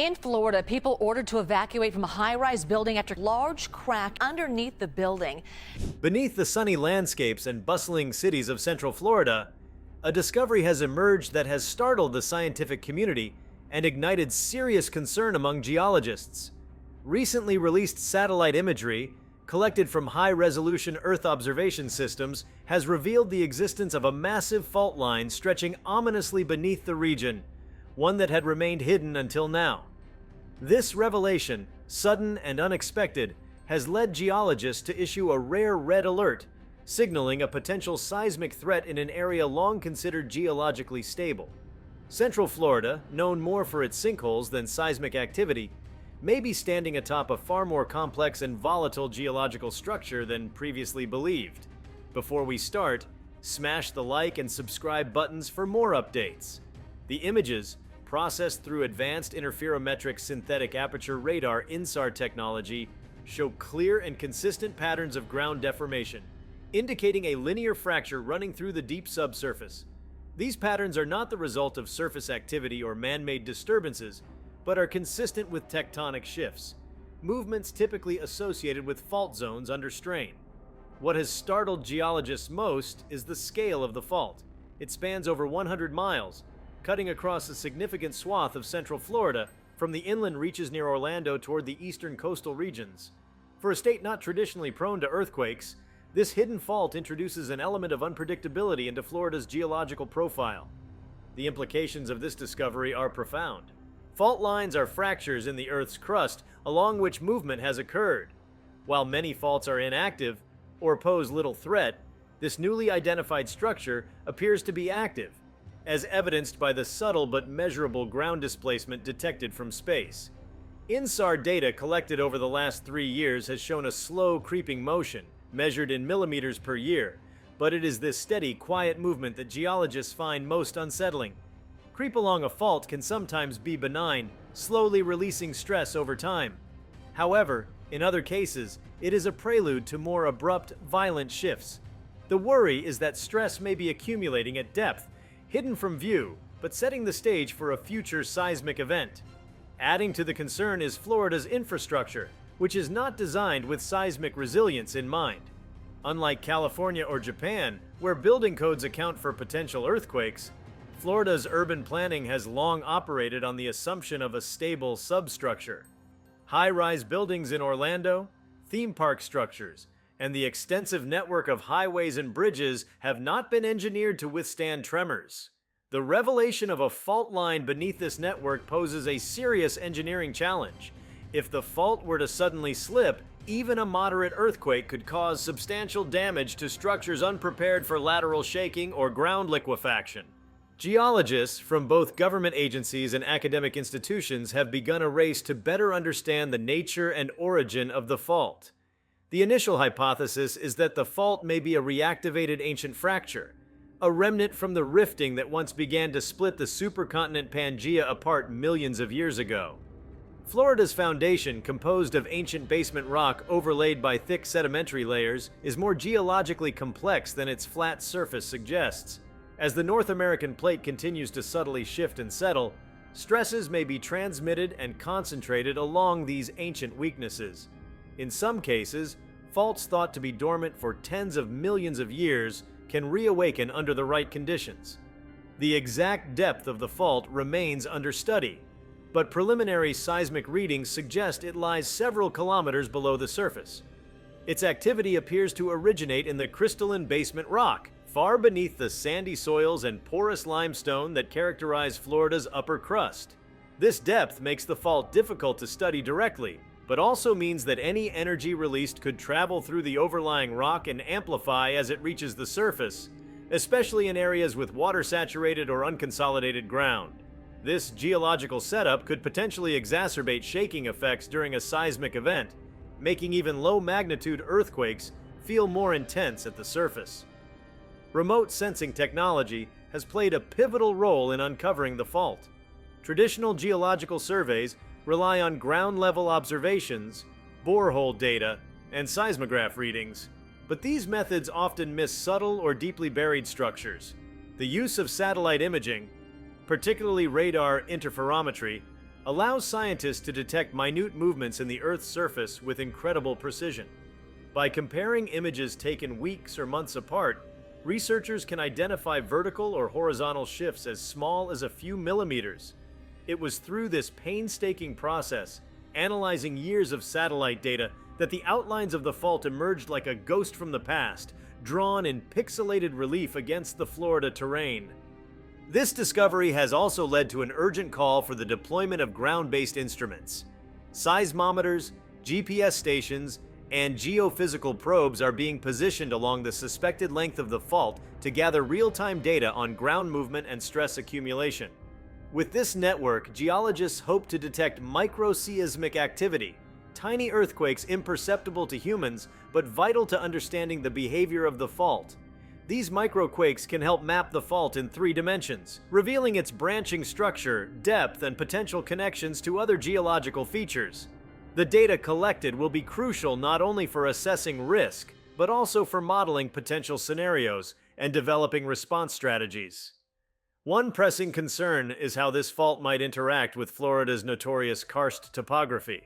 In Florida, people ordered to evacuate from a high-rise building after a large crack underneath the building. Beneath the sunny landscapes and bustling cities of Central Florida, a discovery has emerged that has startled the scientific community and ignited serious concern among geologists. Recently released satellite imagery, collected from high-resolution Earth observation systems, has revealed the existence of a massive fault line stretching ominously beneath the region, one that had remained hidden until now. This revelation, sudden and unexpected, has led geologists to issue a rare red alert, signaling a potential seismic threat in an area long considered geologically stable. Central Florida, known more for its sinkholes than seismic activity, may be standing atop a far more complex and volatile geological structure than previously believed. Before we start, smash the like and subscribe buttons for more updates. The images, processed through advanced interferometric synthetic aperture radar INSAR technology, show clear and consistent patterns of ground deformation, indicating a linear fracture running through the deep subsurface. These patterns are not the result of surface activity or man-made disturbances, but are consistent with tectonic shifts, movements typically associated with fault zones under strain. What has startled geologists most is the scale of the fault. It spans over 100 miles, cutting across a significant swath of Central Florida, from the inland reaches near Orlando toward the eastern coastal regions. For a state not traditionally prone to earthquakes, this hidden fault introduces an element of unpredictability into Florida's geological profile. The implications of this discovery are profound. Fault lines are fractures in the Earth's crust along which movement has occurred. While many faults are inactive or pose little threat, this newly identified structure appears to be active, as evidenced by the subtle but measurable ground displacement detected from space. INSAR data collected over the last 3 years has shown a slow creeping motion, measured in millimeters per year, but it is this steady, quiet movement that geologists find most unsettling. Creep along a fault can sometimes be benign, slowly releasing stress over time. However, in other cases, it is a prelude to more abrupt, violent shifts. The worry is that stress may be accumulating at depth, hidden from view, but setting the stage for a future seismic event. Adding to the concern is Florida's infrastructure, which is not designed with seismic resilience in mind. Unlike California or Japan, where building codes account for potential earthquakes, Florida's urban planning has long operated on the assumption of a stable substructure. High-rise buildings in Orlando, theme park structures, and the extensive network of highways and bridges have not been engineered to withstand tremors. The revelation of a fault line beneath this network poses a serious engineering challenge. If the fault were to suddenly slip, even a moderate earthquake could cause substantial damage to structures unprepared for lateral shaking or ground liquefaction. Geologists from both government agencies and academic institutions have begun a race to better understand the nature and origin of the fault. The initial hypothesis is that the fault may be a reactivated ancient fracture, a remnant from the rifting that once began to split the supercontinent Pangaea apart millions of years ago. Florida's foundation, composed of ancient basement rock overlaid by thick sedimentary layers, is more geologically complex than its flat surface suggests. As the North American plate continues to subtly shift and settle, stresses may be transmitted and concentrated along these ancient weaknesses. In some cases, faults thought to be dormant for tens of millions of years can reawaken under the right conditions. The exact depth of the fault remains under study, but preliminary seismic readings suggest it lies several kilometers below the surface. Its activity appears to originate in the crystalline basement rock, far beneath the sandy soils and porous limestone that characterize Florida's upper crust. This depth makes the fault difficult to study directly, but also means that any energy released could travel through the overlying rock and amplify as it reaches the surface, especially in areas with water-saturated or unconsolidated ground. This geological setup could potentially exacerbate shaking effects during a seismic event, making even low-magnitude earthquakes feel more intense at the surface. Remote sensing technology has played a pivotal role in uncovering the fault. Traditional geological surveys rely on ground-level observations, borehole data, and seismograph readings, but these methods often miss subtle or deeply buried structures. The use of satellite imaging, particularly radar interferometry, allows scientists to detect minute movements in the Earth's surface with incredible precision. By comparing images taken weeks or months apart, researchers can identify vertical or horizontal shifts as small as a few millimeters. It was through this painstaking process, analyzing years of satellite data, that the outlines of the fault emerged like a ghost from the past, drawn in pixelated relief against the Florida terrain. This discovery has also led to an urgent call for the deployment of ground-based instruments. Seismometers, GPS stations, and geophysical probes are being positioned along the suspected length of the fault to gather real-time data on ground movement and stress accumulation. With this network, geologists hope to detect microseismic activity, tiny earthquakes imperceptible to humans but vital to understanding the behavior of the fault. These microquakes can help map the fault in 3 dimensions, revealing its branching structure, depth, and potential connections to other geological features. The data collected will be crucial not only for assessing risk, but also for modeling potential scenarios and developing response strategies. One pressing concern is how this fault might interact with Florida's notorious karst topography.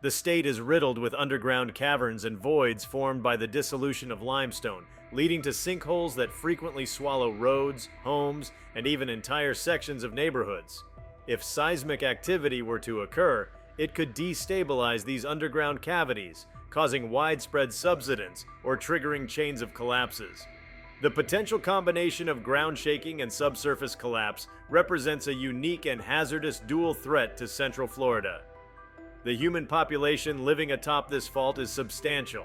The state is riddled with underground caverns and voids formed by the dissolution of limestone, leading to sinkholes that frequently swallow roads, homes, and even entire sections of neighborhoods. If seismic activity were to occur, it could destabilize these underground cavities, causing widespread subsidence or triggering chains of collapses. The potential combination of ground shaking and subsurface collapse represents a unique and hazardous dual threat to Central Florida. The human population living atop this fault is substantial.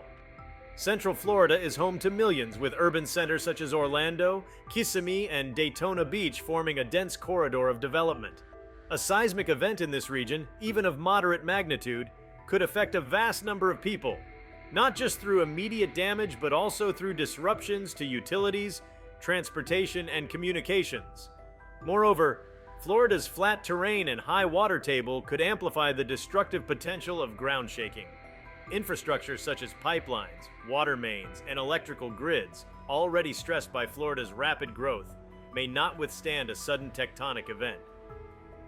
Central Florida is home to millions, with urban centers such as Orlando, Kissimmee, and Daytona Beach forming a dense corridor of development. A seismic event in this region, even of moderate magnitude, could affect a vast number of people, not just through immediate damage but also through disruptions to utilities, transportation, and communications. Moreover, Florida's flat terrain and high water table could amplify the destructive potential of ground shaking. Infrastructure such as pipelines, water mains, and electrical grids, already stressed by Florida's rapid growth, may not withstand a sudden tectonic event.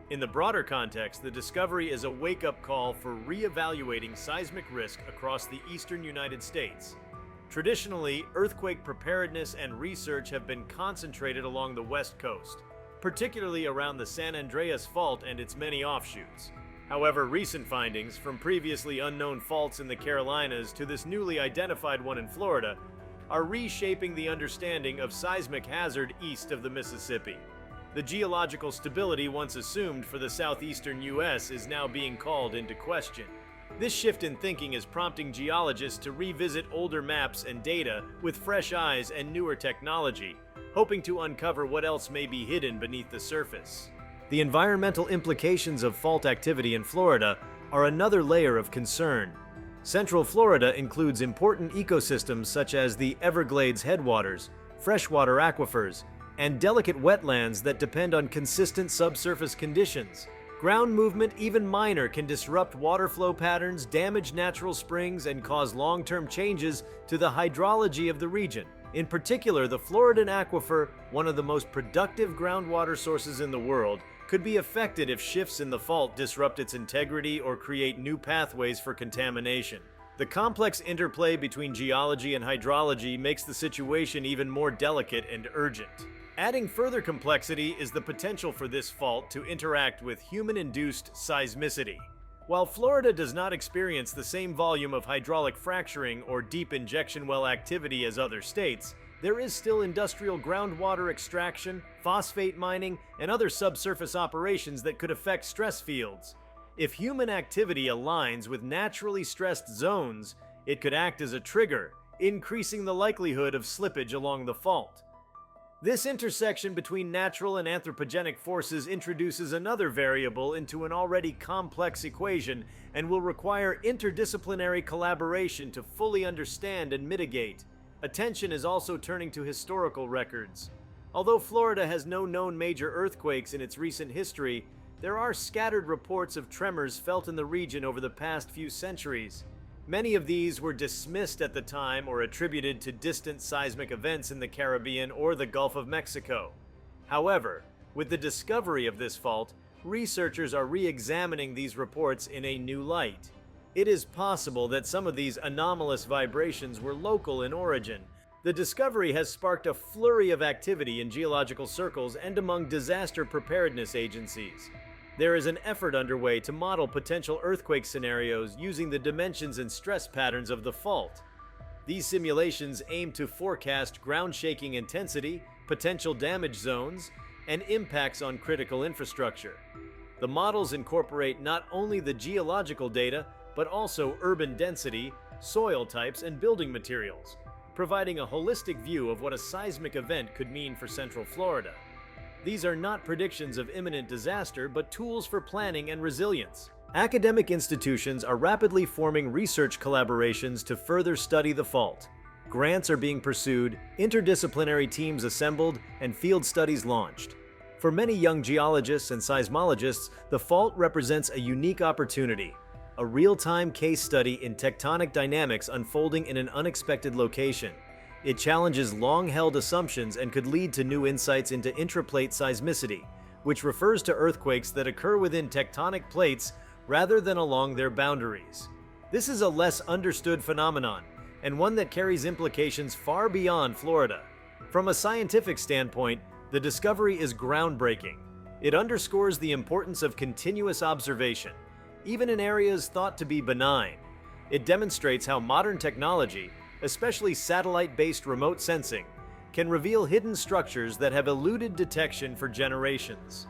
In the broader context, the discovery is a wake-up call for re-evaluating seismic risk across the eastern United States. Traditionally, earthquake preparedness and research have been concentrated along the West Coast, particularly around the San Andreas Fault and its many offshoots. However, recent findings, from previously unknown faults in the Carolinas to this newly identified one in Florida, are reshaping the understanding of seismic hazard east of the Mississippi. The geological stability once assumed for the southeastern U.S. is now being called into question. This shift in thinking is prompting geologists to revisit older maps and data with fresh eyes and newer technology, hoping to uncover what else may be hidden beneath the surface. The environmental implications of fault activity in Florida are another layer of concern. Central Florida includes important ecosystems such as the Everglades headwaters, freshwater aquifers, and delicate wetlands that depend on consistent subsurface conditions. Ground movement, even minor, can disrupt water flow patterns, damage natural springs, and cause long-term changes to the hydrology of the region. In particular, the Floridan aquifer, one of the most productive groundwater sources in the world, could be affected if shifts in the fault disrupt its integrity or create new pathways for contamination. The complex interplay between geology and hydrology makes the situation even more delicate and urgent. Adding further complexity is the potential for this fault to interact with human-induced seismicity. While Florida does not experience the same volume of hydraulic fracturing or deep injection well activity as other states, there is still industrial groundwater extraction, phosphate mining, and other subsurface operations that could affect stress fields. If human activity aligns with naturally stressed zones, it could act as a trigger, increasing the likelihood of slippage along the fault. This intersection between natural and anthropogenic forces introduces another variable into an already complex equation and will require interdisciplinary collaboration to fully understand and mitigate. Attention is also turning to historical records. Although Florida has no known major earthquakes in its recent history, there are scattered reports of tremors felt in the region over the past few centuries. Many of these were dismissed at the time or attributed to distant seismic events in the Caribbean or the Gulf of Mexico. However, with the discovery of this fault, researchers are re-examining these reports in a new light. It is possible that some of these anomalous vibrations were local in origin. The discovery has sparked a flurry of activity in geological circles and among disaster preparedness agencies. There is an effort underway to model potential earthquake scenarios using the dimensions and stress patterns of the fault. These simulations aim to forecast ground-shaking intensity, potential damage zones, and impacts on critical infrastructure. The models incorporate not only the geological data, but also urban density, soil types, and building materials, providing a holistic view of what a seismic event could mean for Central Florida. These are not predictions of imminent disaster, but tools for planning and resilience. Academic institutions are rapidly forming research collaborations to further study the fault. Grants are being pursued, interdisciplinary teams assembled, and field studies launched. For many young geologists and seismologists, the fault represents a unique opportunity, a real-time case study in tectonic dynamics unfolding in an unexpected location. It challenges long-held assumptions and could lead to new insights into intraplate seismicity, which refers to earthquakes that occur within tectonic plates rather than along their boundaries. This is a less understood phenomenon, and one that carries implications far beyond Florida. From a scientific standpoint, the discovery is groundbreaking. It underscores the importance of continuous observation, even in areas thought to be benign. It demonstrates how modern technology, especially satellite-based remote sensing, can reveal hidden structures that have eluded detection for generations.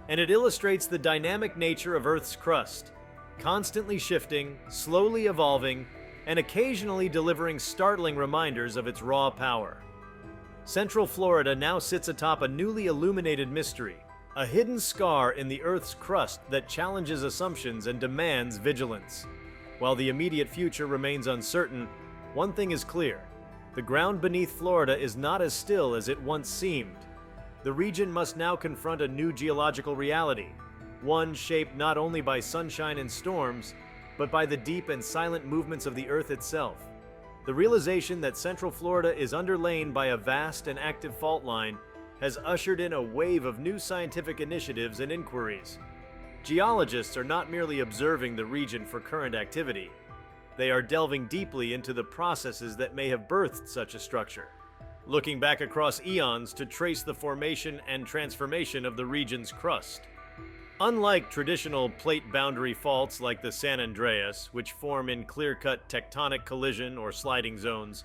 And it illustrates the dynamic nature of Earth's crust, constantly shifting, slowly evolving, and occasionally delivering startling reminders of its raw power. Central Florida now sits atop a newly illuminated mystery, a hidden scar in the Earth's crust that challenges assumptions and demands vigilance. While the immediate future remains uncertain, one thing is clear: the ground beneath Florida is not as still as it once seemed. The region must now confront a new geological reality, one shaped not only by sunshine and storms, but by the deep and silent movements of the Earth itself. The realization that Central Florida is underlain by a vast and active fault line has ushered in a wave of new scientific initiatives and inquiries. Geologists are not merely observing the region for current activity. They are delving deeply into the processes that may have birthed such a structure, looking back across eons to trace the formation and transformation of the region's crust. Unlike traditional plate boundary faults like the San Andreas, which form in clear-cut tectonic collision or sliding zones,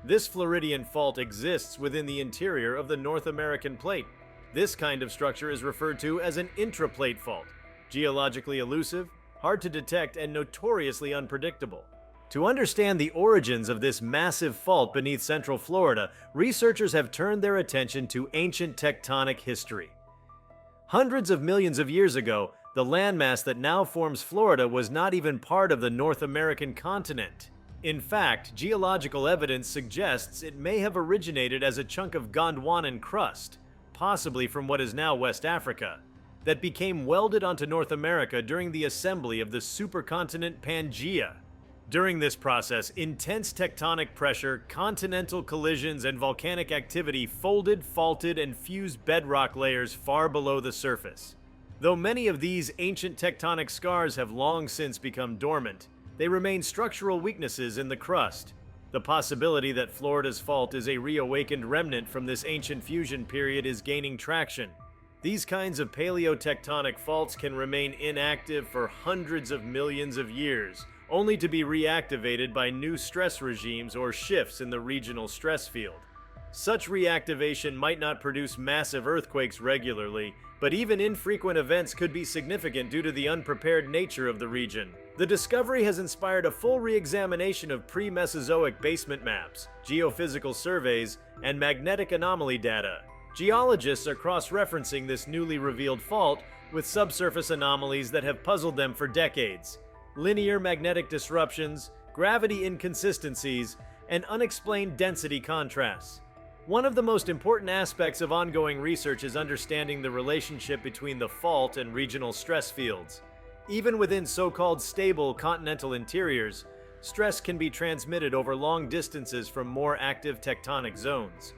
this Floridian fault exists within the interior of the North American plate. This kind of structure is referred to as an intraplate fault, geologically elusive, hard to detect, and notoriously unpredictable. To understand the origins of this massive fault beneath Central Florida, researchers have turned their attention to ancient tectonic history. Hundreds of millions of years ago, the landmass that now forms Florida was not even part of the North American continent. In fact, geological evidence suggests it may have originated as a chunk of Gondwanan crust, possibly from what is now West Africa, that became welded onto North America during the assembly of the supercontinent Pangaea. During this process, intense tectonic pressure, continental collisions, and volcanic activity folded, faulted, and fused bedrock layers far below the surface. Though many of these ancient tectonic scars have long since become dormant, they remain structural weaknesses in the crust. The possibility that Florida's fault is a reawakened remnant from this ancient fusion period is gaining traction. These kinds of paleotectonic faults can remain inactive for hundreds of millions of years, only to be reactivated by new stress regimes or shifts in the regional stress field. Such reactivation might not produce massive earthquakes regularly, but even infrequent events could be significant due to the unprepared nature of the region. The discovery has inspired a full re-examination of pre-Mesozoic basement maps, geophysical surveys, and magnetic anomaly data. Geologists are cross-referencing this newly revealed fault with subsurface anomalies that have puzzled them for decades. Linear magnetic disruptions, gravity inconsistencies, and unexplained density contrasts. One of the most important aspects of ongoing research is understanding the relationship between the fault and regional stress fields. Even within so-called stable continental interiors, stress can be transmitted over long distances from more active tectonic zones.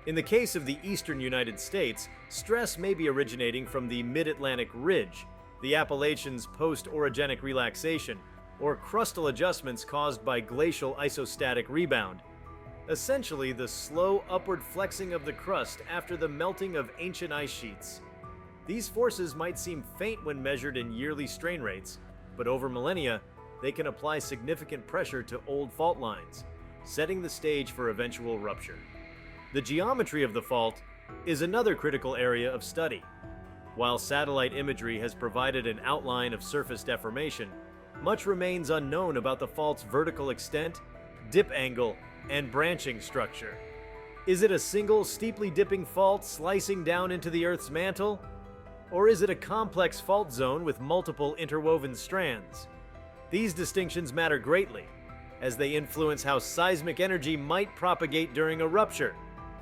In the case of the eastern United States, stress may be originating from the Mid-Atlantic Ridge, the Appalachians' post-orogenic relaxation, or crustal adjustments caused by glacial isostatic rebound. Essentially, the slow upward flexing of the crust after the melting of ancient ice sheets. These forces might seem faint when measured in yearly strain rates, but over millennia, they can apply significant pressure to old fault lines, setting the stage for eventual rupture. The geometry of the fault is another critical area of study. While satellite imagery has provided an outline of surface deformation, much remains unknown about the fault's vertical extent, dip angle, and branching structure. Is it a single steeply dipping fault slicing down into the Earth's mantle? Or is it a complex fault zone with multiple interwoven strands? These distinctions matter greatly, as they influence how seismic energy might propagate during a rupture.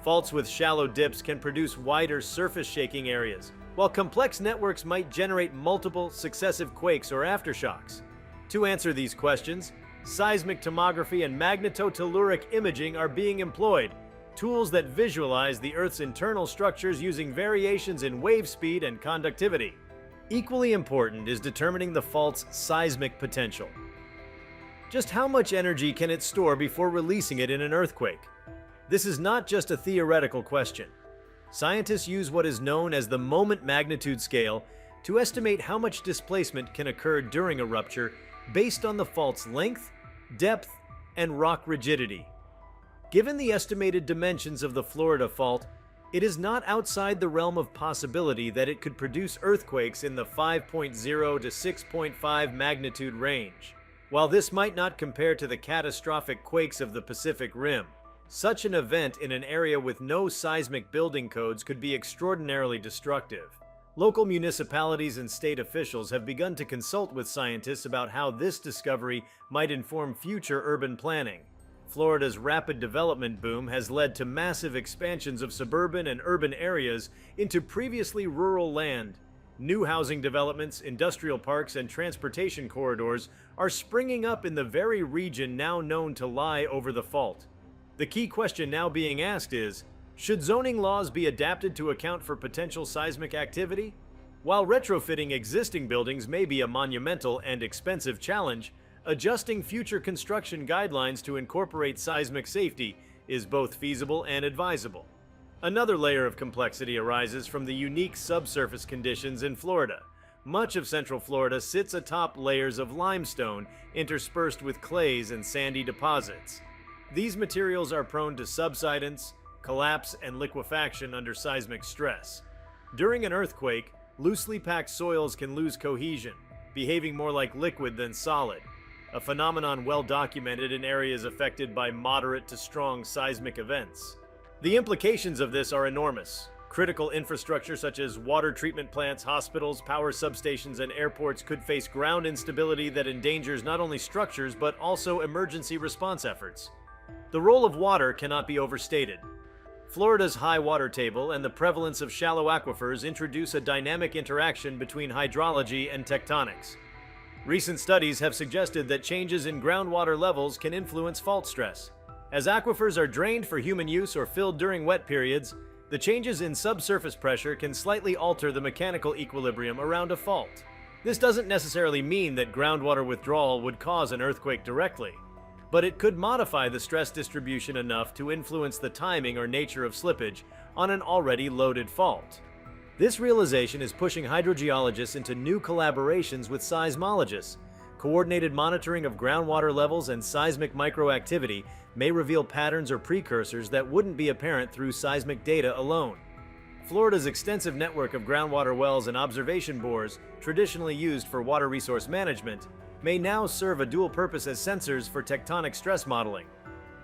Faults with shallow dips can produce wider surface shaking areas, while complex networks might generate multiple successive quakes or aftershocks. To answer these questions, seismic tomography and magnetotelluric imaging are being employed, tools that visualize the Earth's internal structures using variations in wave speed and conductivity. Equally important is determining the fault's seismic potential. Just how much energy can it store before releasing it in an earthquake? This is not just a theoretical question. Scientists use what is known as the moment magnitude scale to estimate how much displacement can occur during a rupture based on the fault's length, depth, and rock rigidity. Given the estimated dimensions of the Florida fault, it is not outside the realm of possibility that it could produce earthquakes in the 5.0 to 6.5 magnitude range. While this might not compare to the catastrophic quakes of the Pacific Rim, such an event in an area with no seismic building codes could be extraordinarily destructive. Local municipalities and state officials have begun to consult with scientists about how this discovery might inform future urban planning. Florida's rapid development boom has led to massive expansions of suburban and urban areas into previously rural land. New housing developments, industrial parks, and transportation corridors are springing up in the very region now known to lie over the fault. The key question now being asked is, should zoning laws be adapted to account for potential seismic activity? While retrofitting existing buildings may be a monumental and expensive challenge, adjusting future construction guidelines to incorporate seismic safety is both feasible and advisable. Another layer of complexity arises from the unique subsurface conditions in Florida. Much of Central Florida sits atop layers of limestone interspersed with clays and sandy deposits. These materials are prone to subsidence, collapse, and liquefaction under seismic stress. During an earthquake, loosely packed soils can lose cohesion, behaving more like liquid than solid, a phenomenon well documented in areas affected by moderate to strong seismic events. The implications of this are enormous. Critical infrastructure such as water treatment plants, hospitals, power substations, and airports could face ground instability that endangers not only structures but also emergency response efforts. The role of water cannot be overstated. Florida's high water table and the prevalence of shallow aquifers introduce a dynamic interaction between hydrology and tectonics. Recent studies have suggested that changes in groundwater levels can influence fault stress. As aquifers are drained for human use or filled during wet periods, the changes in subsurface pressure can slightly alter the mechanical equilibrium around a fault. This doesn't necessarily mean that groundwater withdrawal would cause an earthquake directly, but it could modify the stress distribution enough to influence the timing or nature of slippage on an already loaded fault. This realization is pushing hydrogeologists into new collaborations with seismologists. Coordinated monitoring of groundwater levels and seismic microactivity may reveal patterns or precursors that wouldn't be apparent through seismic data alone. Florida's extensive network of groundwater wells and observation bores, traditionally used for water resource management, may now serve a dual purpose as sensors for tectonic stress modeling.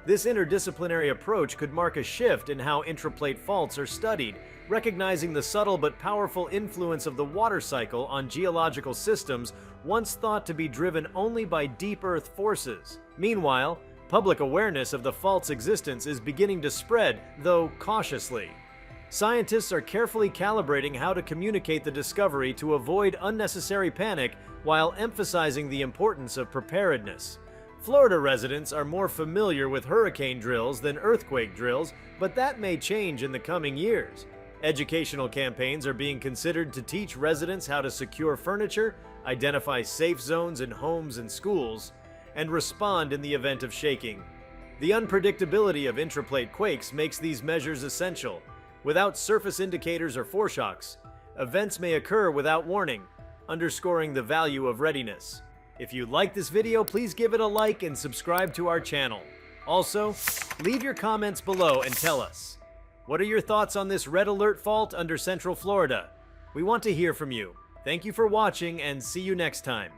This interdisciplinary approach could mark a shift in how intraplate faults are studied, recognizing the subtle but powerful influence of the water cycle on geological systems once thought to be driven only by deep earth forces. Meanwhile, public awareness of the fault's existence is beginning to spread, though cautiously. Scientists are carefully calibrating how to communicate the discovery to avoid unnecessary panic while emphasizing the importance of preparedness. Florida residents are more familiar with hurricane drills than earthquake drills, but that may change in the coming years. Educational campaigns are being considered to teach residents how to secure furniture, identify safe zones in homes and schools, and respond in the event of shaking. The unpredictability of intraplate quakes makes these measures essential. Without surface indicators or foreshocks, events may occur without warning, underscoring the value of readiness. If you like this video, please give it a like and subscribe to our channel. Also, leave your comments below and tell us, what are your thoughts on this red alert fault under Central Florida? We want to hear from you. Thank you for watching and see you next time.